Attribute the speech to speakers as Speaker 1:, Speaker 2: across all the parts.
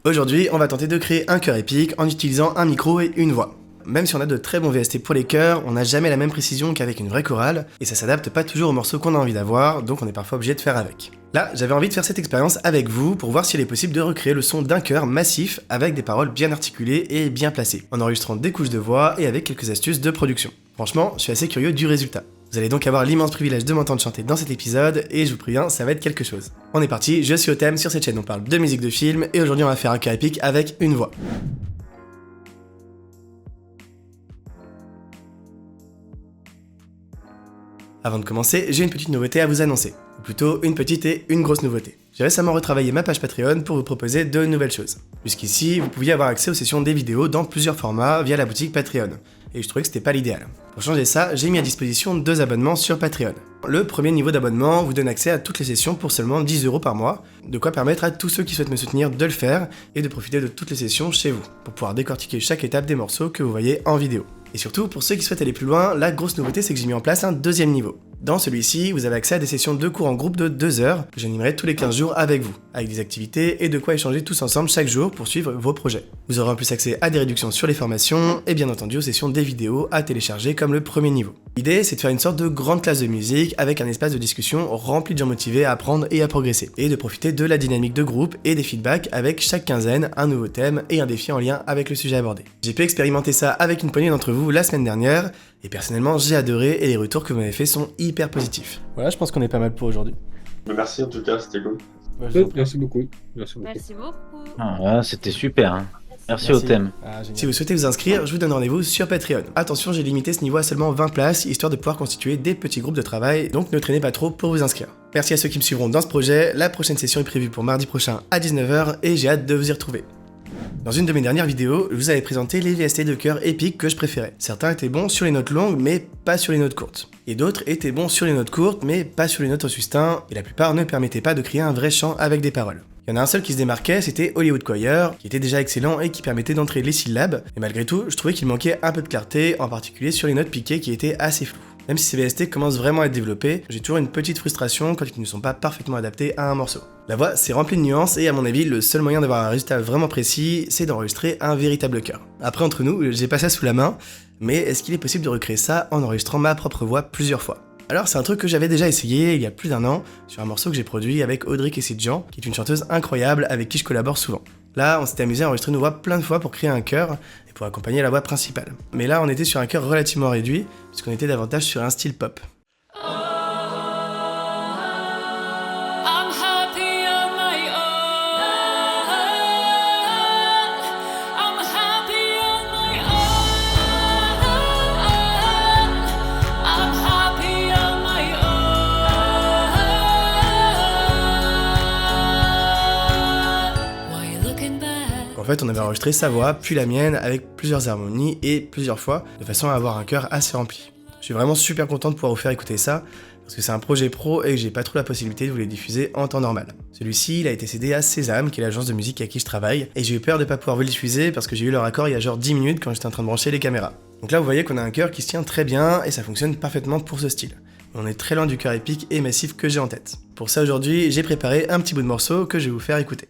Speaker 1: Aujourd'hui, on va tenter de créer un chœur épique en utilisant un micro et une voix. Même si on a de très bons VST pour les chœurs, on n'a jamais la même précision qu'avec une vraie chorale, et ça s'adapte pas toujours aux morceaux qu'on a envie d'avoir, donc on est parfois obligé de faire avec. Là, j'avais envie de faire cette expérience avec vous pour voir s'il est possible de recréer le son d'un chœur massif avec des paroles bien articulées et bien placées, en enregistrant des couches de voix et avec quelques astuces de production. Franchement, je suis assez curieux du résultat. Vous allez donc avoir l'immense privilège de m'entendre chanter dans cet épisode, et je vous préviens, ça va être quelque chose. On est parti, je suis Otem, sur cette chaîne on parle de musique de film, et aujourd'hui on va faire un chœur épique avec une voix. Avant de commencer, j'ai une petite nouveauté à vous annoncer. Ou plutôt, une petite et une grosse nouveauté. J'ai récemment retravaillé ma page Patreon pour vous proposer de nouvelles choses. Jusqu'ici, vous pouviez avoir accès aux sessions des vidéos dans plusieurs formats via la boutique Patreon. Et je trouvais que c'était pas l'idéal. Pour changer ça, j'ai mis à disposition 2 abonnements sur Patreon. Le premier niveau d'abonnement vous donne accès à toutes les sessions pour seulement 10€ par mois, de quoi permettre à tous ceux qui souhaitent me soutenir de le faire et de profiter de toutes les sessions chez vous, pour pouvoir décortiquer chaque étape des morceaux que vous voyez en vidéo. Et surtout, pour ceux qui souhaitent aller plus loin, la grosse nouveauté c'est que j'ai mis en place un deuxième niveau. Dans celui-ci, vous avez accès à des sessions de cours en groupe de 2 heures que j'animerai tous les 15 jours avec vous, avec des activités et de quoi échanger tous ensemble chaque jour pour suivre vos projets. Vous aurez en plus accès à des réductions sur les formations et bien entendu aux sessions des vidéos à télécharger comme le premier niveau. L'idée c'est de faire une sorte de grande classe de musique avec un espace de discussion rempli de gens motivés à apprendre et à progresser, et de profiter de la dynamique de groupe et des feedbacks avec chaque quinzaine un nouveau thème et un défi en lien avec le sujet abordé. J'ai pu expérimenter ça avec une poignée d'entre vous la semaine dernière, et personnellement j'ai adoré et les retours que vous m'avez fait sont hyper positifs. Voilà, je pense qu'on est pas mal pour aujourd'hui.
Speaker 2: Merci en tout cas, c'était cool.
Speaker 3: Merci beaucoup.
Speaker 4: Merci beaucoup.
Speaker 5: Ah, c'était super. Hein. Merci au thème.
Speaker 1: Si vous souhaitez vous inscrire, je vous donne rendez-vous sur Patreon. Attention, j'ai limité ce niveau à seulement 20 places, histoire de pouvoir constituer des petits groupes de travail, donc ne traînez pas trop pour vous inscrire. Merci à ceux qui me suivront dans ce projet, la prochaine session est prévue pour mardi prochain à 19h, et j'ai hâte de vous y retrouver. Dans une de mes dernières vidéos, je vous avais présenté les VST de chœur épiques que je préférais. Certains étaient bons sur les notes longues, mais pas sur les notes courtes. Et d'autres étaient bons sur les notes courtes, mais pas sur les notes au sustain, et la plupart ne permettaient pas de créer un vrai chant avec des paroles. Il y en a un seul qui se démarquait, c'était Hollywood Choir, qui était déjà excellent et qui permettait d'entrer les syllabes, et malgré tout, je trouvais qu'il manquait un peu de clarté, en particulier sur les notes piquées qui étaient assez floues. Même si ces VST commencent vraiment à être développés, j'ai toujours une petite frustration quand ils ne sont pas parfaitement adaptés à un morceau. La voix, c'est rempli de nuances et à mon avis, le seul moyen d'avoir un résultat vraiment précis, c'est d'enregistrer un véritable chœur. Après, entre nous, j'ai pas ça sous la main, mais est-ce qu'il est possible de recréer ça en enregistrant ma propre voix plusieurs fois ? Alors c'est un truc que j'avais déjà essayé il y a plus d'1 an sur un morceau que j'ai produit avec Audrey Kessidjian, qui est une chanteuse incroyable avec qui je collabore souvent. Là, on s'était amusé à enregistrer nos voix plein de fois pour créer un chœur et pour accompagner la voix principale. Mais là, on était sur un chœur relativement réduit, puisqu'on était davantage sur un style pop. En fait, on avait enregistré sa voix, puis la mienne, avec plusieurs harmonies et plusieurs fois, de façon à avoir un chœur assez rempli. Je suis vraiment super content de pouvoir vous faire écouter ça, parce que c'est un projet pro et que j'ai pas trop la possibilité de vous les diffuser en temps normal. Celui-ci, il a été cédé à Sésame, qui est l'agence de musique à qui je travaille, et j'ai eu peur de pas pouvoir vous le diffuser parce que j'ai eu leur accord il y a genre 10 minutes quand j'étais en train de brancher les caméras. Donc là, vous voyez qu'on a un chœur qui se tient très bien et ça fonctionne parfaitement pour ce style. On est très loin du chœur épique et massif que j'ai en tête. Pour ça, aujourd'hui, j'ai préparé un petit bout de morceau que je vais vous faire écouter.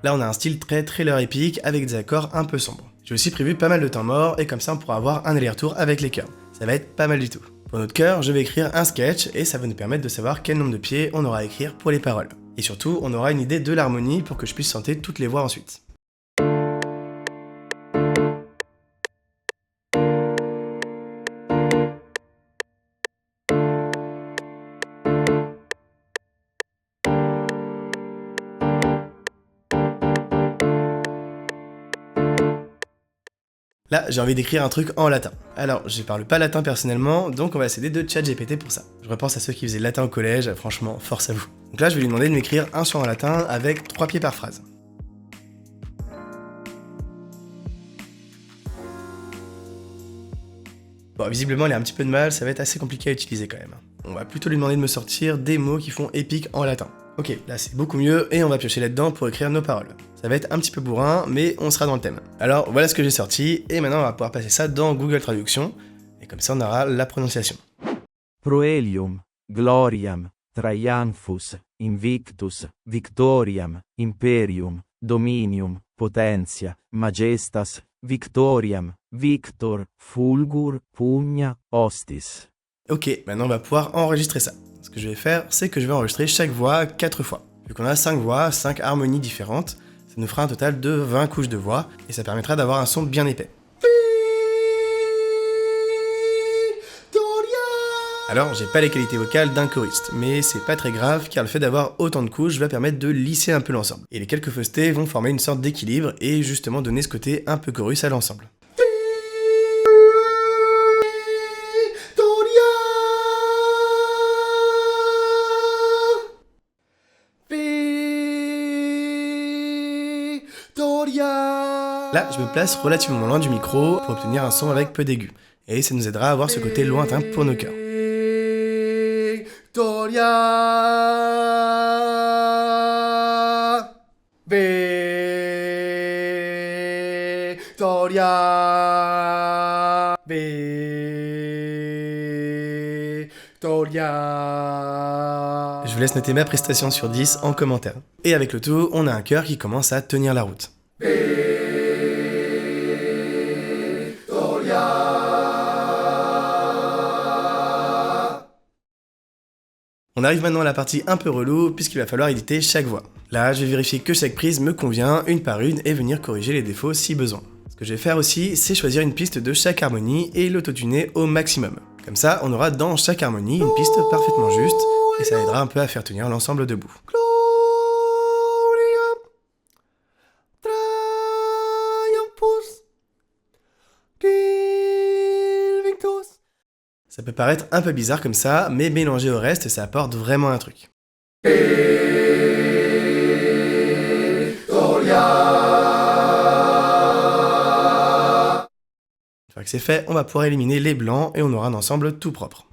Speaker 1: Là on a un style très thriller épique avec des accords un peu sombres. J'ai aussi prévu pas mal de temps mort et comme ça on pourra avoir un aller-retour avec les chœurs. Ça va être pas mal du tout. Pour notre chœur, je vais écrire un sketch et ça va nous permettre de savoir quel nombre de pieds on aura à écrire pour les paroles. Et surtout, on aura une idée de l'harmonie pour que je puisse chanter toutes les voix ensuite. Là, j'ai envie d'écrire un truc en latin. Alors, je parle pas latin personnellement, donc on va s'aider de ChatGPT pour ça. Je repense à ceux qui faisaient latin au collège, franchement, force à vous. Donc là, je vais lui demander de m'écrire un chant en latin avec 3 pieds par phrase. Bon, visiblement, il a un petit peu de mal, ça va être assez compliqué à utiliser quand même. On va plutôt lui demander de me sortir des mots qui font épique en latin. Ok, là c'est beaucoup mieux et on va piocher là-dedans pour écrire nos paroles. Ça va être un petit peu bourrin, mais on sera dans le thème. Alors voilà ce que j'ai sorti, et maintenant on va pouvoir passer ça dans Google Traduction, et comme ça on aura la prononciation.
Speaker 3: Proelium, gloriam, triumphus, invictus, victoriam, imperium, dominium, potentia, majestas, victoriam, victor, fulgur, pugna, hostis.
Speaker 1: Ok, maintenant on va pouvoir enregistrer ça. Ce que je vais faire, c'est que je vais enregistrer chaque voix 4 fois. Vu qu'on a 5 voix, 5 harmonies différentes, ça nous fera un total de 20 couches de voix, et ça permettra d'avoir un son bien épais. Alors, j'ai pas les qualités vocales d'un choriste, mais c'est pas très grave car le fait d'avoir autant de couches va permettre de lisser un peu l'ensemble. Et les quelques faussetés vont former une sorte d'équilibre et justement donner ce côté un peu chorus à l'ensemble. Là, je me place relativement loin du micro pour obtenir un son avec peu d'aigus. Et ça nous aidera à avoir ce côté lointain pour nos chœurs. Je vous laisse noter ma prestation sur 10 en commentaire. Et avec le tout, on a un chœur qui commence à tenir la route. On arrive maintenant à la partie un peu relou puisqu'il va falloir éditer chaque voix. Là, je vais vérifier que chaque prise me convient une par une et venir corriger les défauts si besoin. Ce que je vais faire aussi, c'est choisir une piste de chaque harmonie et l'autotuner au maximum. Comme ça, on aura dans chaque harmonie une piste parfaitement juste et ça aidera un peu à faire tenir l'ensemble debout. Ça peut paraître un peu bizarre comme ça, mais mélangé au reste, ça apporte vraiment un truc. Une fois que c'est fait, on va pouvoir éliminer les blancs et on aura un ensemble tout propre.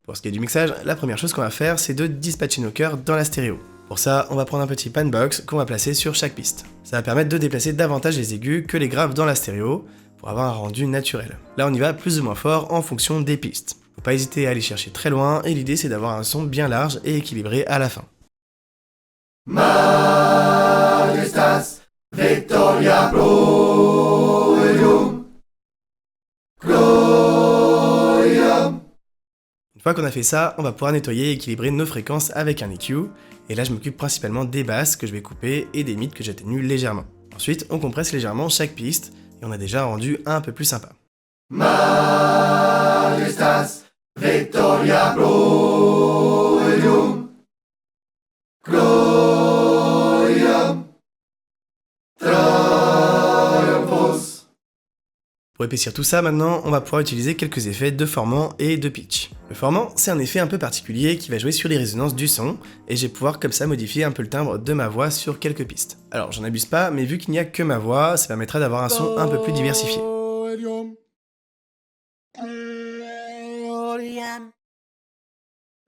Speaker 1: Pour ce qui est du mixage, la première chose qu'on va faire, c'est de dispatcher nos chœurs dans la stéréo. Pour ça, on va prendre un petit panbox qu'on va placer sur chaque piste. Ça va permettre de déplacer davantage les aigus que les graves dans la stéréo, pour avoir un rendu naturel. Là, on y va plus ou moins fort en fonction des pistes. Faut pas hésiter à aller chercher très loin, et l'idée c'est d'avoir un son bien large et équilibré à la fin. Majestas, Victoria Proelium, Gloriam. Une fois qu'on a fait ça, on va pouvoir nettoyer et équilibrer nos fréquences avec un EQ, et là je m'occupe principalement des basses que je vais couper et des mids que j'atténue légèrement. Ensuite, on compresse légèrement chaque piste, et on a déjà un rendu un peu plus sympa. Majestas, Victoria Proelium, Gloriam, Triumphos. Pour épaissir tout ça maintenant, on va pouvoir utiliser quelques effets de formant et de pitch. Le formant, c'est un effet un peu particulier qui va jouer sur les résonances du son, et je vais pouvoir comme ça modifier un peu le timbre de ma voix sur quelques pistes. Alors j'en abuse pas, mais vu qu'il n'y a que ma voix, ça permettra d'avoir un son un peu plus diversifié.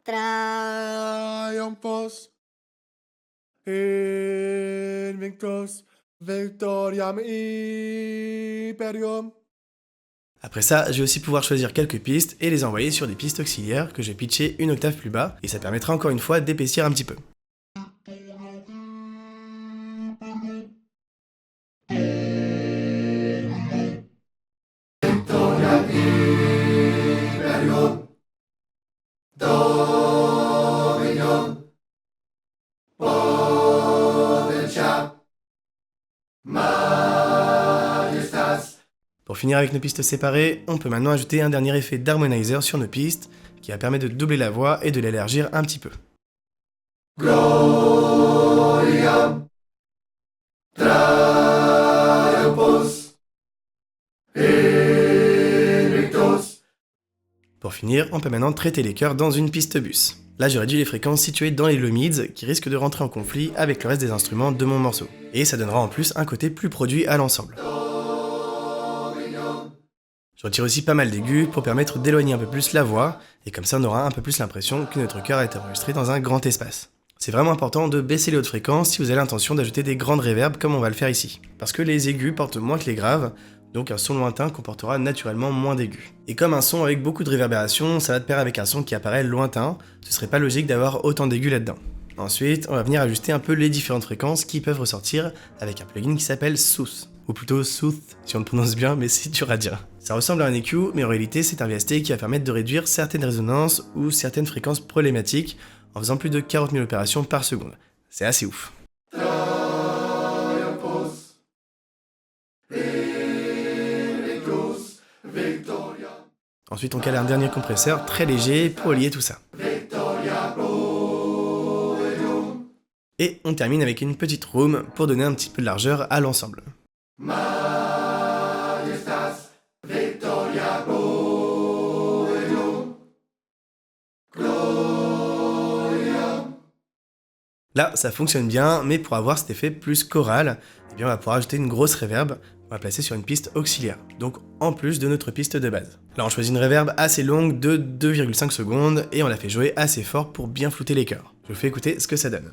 Speaker 4: Triumphos invictus victoriam imperium.
Speaker 1: Après ça, je vais aussi pouvoir choisir quelques pistes et les envoyer sur des pistes auxiliaires que je vais pitcher une octave plus bas, et ça permettra encore une fois d'épaissir un petit peu. Pour finir avec nos pistes séparées, on peut maintenant ajouter un dernier effet d'harmonizer sur nos pistes, qui va permettre de doubler la voix et de l'élargir un petit peu. Gloriam triumphos invictus. Pour finir, on peut maintenant traiter les chœurs dans une piste bus. Là, je réduis les fréquences situées dans les low mids qui risquent de rentrer en conflit avec le reste des instruments de mon morceau. Et ça donnera en plus un côté plus produit à l'ensemble. Je retire aussi pas mal d'aigus pour permettre d'éloigner un peu plus la voix, et comme ça on aura un peu plus l'impression que notre chœur a été enregistré dans un grand espace. C'est vraiment important de baisser les hautes fréquences si vous avez l'intention d'ajouter des grandes réverbes comme on va le faire ici. Parce que les aigus portent moins que les graves, donc un son lointain comportera naturellement moins d'aigus. Et comme un son avec beaucoup de réverbération, ça va de pair avec un son qui apparaît lointain, ce serait pas logique d'avoir autant d'aigus là-dedans. Ensuite, on va venir ajuster un peu les différentes fréquences qui peuvent ressortir avec un plugin qui s'appelle Sooth. Ou plutôt Sooth, si on le prononce bien, mais c'est dur à dire. Ça ressemble à un EQ, mais en réalité c'est un VST qui va permettre de réduire certaines résonances ou certaines fréquences problématiques en faisant plus de 40 000 opérations par seconde. C'est assez ouf. Ensuite on cale un dernier compresseur très léger pour lier tout ça. Et on termine avec une petite room pour donner un petit peu de largeur à l'ensemble. Là, ça fonctionne bien, mais pour avoir cet effet plus choral, eh bien on va pouvoir ajouter une grosse reverb, on va placer sur une piste auxiliaire, donc en plus de notre piste de base. Là, on choisit une reverb assez longue de 2,5 secondes et on la fait jouer assez fort pour bien flouter les chœurs. Je vous fais écouter ce que ça donne.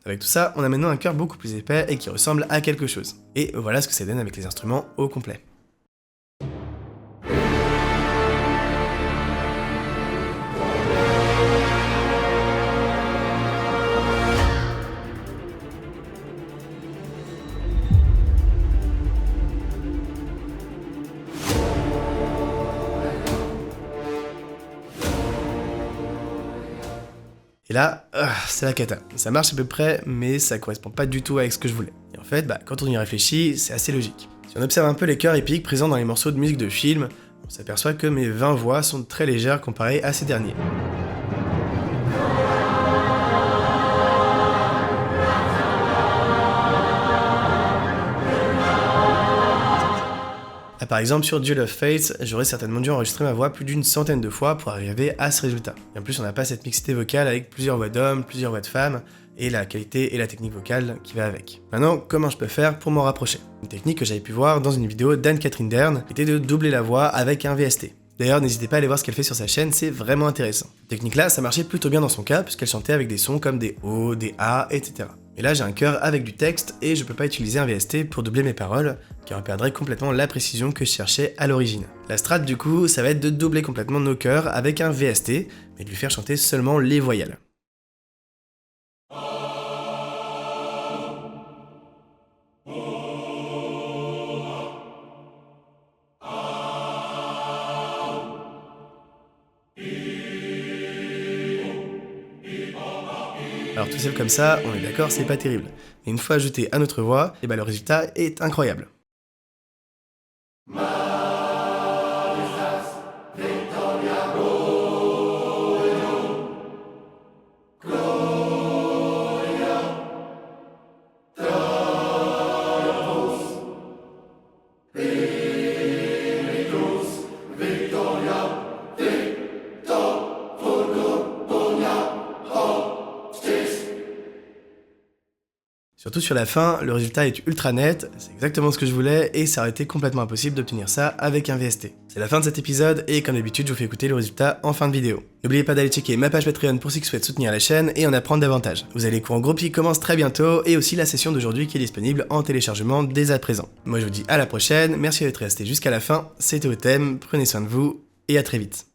Speaker 1: Avec tout ça, on a maintenant un chœur beaucoup plus épais et qui ressemble à quelque chose. Et voilà ce que ça donne avec les instruments au complet. Et là, c'est la cata. Ça marche à peu près, mais ça correspond pas du tout avec ce que je voulais. Et en fait, quand on y réfléchit, c'est assez logique. Si on observe un peu les chœurs épiques présents dans les morceaux de musique de film, on s'aperçoit que mes 20 voix sont très légères comparées à ces derniers. Par exemple, sur Duel of Fates, j'aurais certainement dû enregistrer ma voix plus d'une centaine de fois pour arriver à ce résultat. Et en plus, on n'a pas cette mixité vocale avec plusieurs voix d'hommes, plusieurs voix de femmes, et la qualité et la technique vocale qui va avec. Maintenant, comment je peux faire pour m'en rapprocher? Une technique que j'avais pu voir dans une vidéo d'Anne-Catherine Dern était de doubler la voix avec un VST. D'ailleurs, n'hésitez pas à aller voir ce qu'elle fait sur sa chaîne, c'est vraiment intéressant. Cette technique-là, ça marchait plutôt bien dans son cas, puisqu'elle chantait avec des sons comme des O, des A, etc. Et là, j'ai un chœur avec du texte, et je peux pas utiliser un VST pour doubler mes paroles, car on perdrait complètement la précision que je cherchais à l'origine. La strat, du coup, ça va être de doubler complètement nos chœurs avec un VST, mais de lui faire chanter seulement les voyelles. Alors tout seul comme ça, on est d'accord, c'est pas terrible. Mais une fois ajouté à notre voix, et le résultat est incroyable. surtout sur la fin, le résultat est ultra net, c'est exactement ce que je voulais et ça aurait été complètement impossible d'obtenir ça avec un VST. C'est la fin de cet épisode et comme d'habitude je vous fais écouter le résultat en fin de vidéo. N'oubliez pas d'aller checker ma page Patreon pour ceux qui souhaitent soutenir la chaîne et en apprendre davantage. Vous allez les cours en groupe qui commence très bientôt et aussi la session d'aujourd'hui qui est disponible en téléchargement dès à présent. Moi je vous dis à la prochaine, merci d'être resté jusqu'à la fin, c'était Autem, prenez soin de vous et à très vite.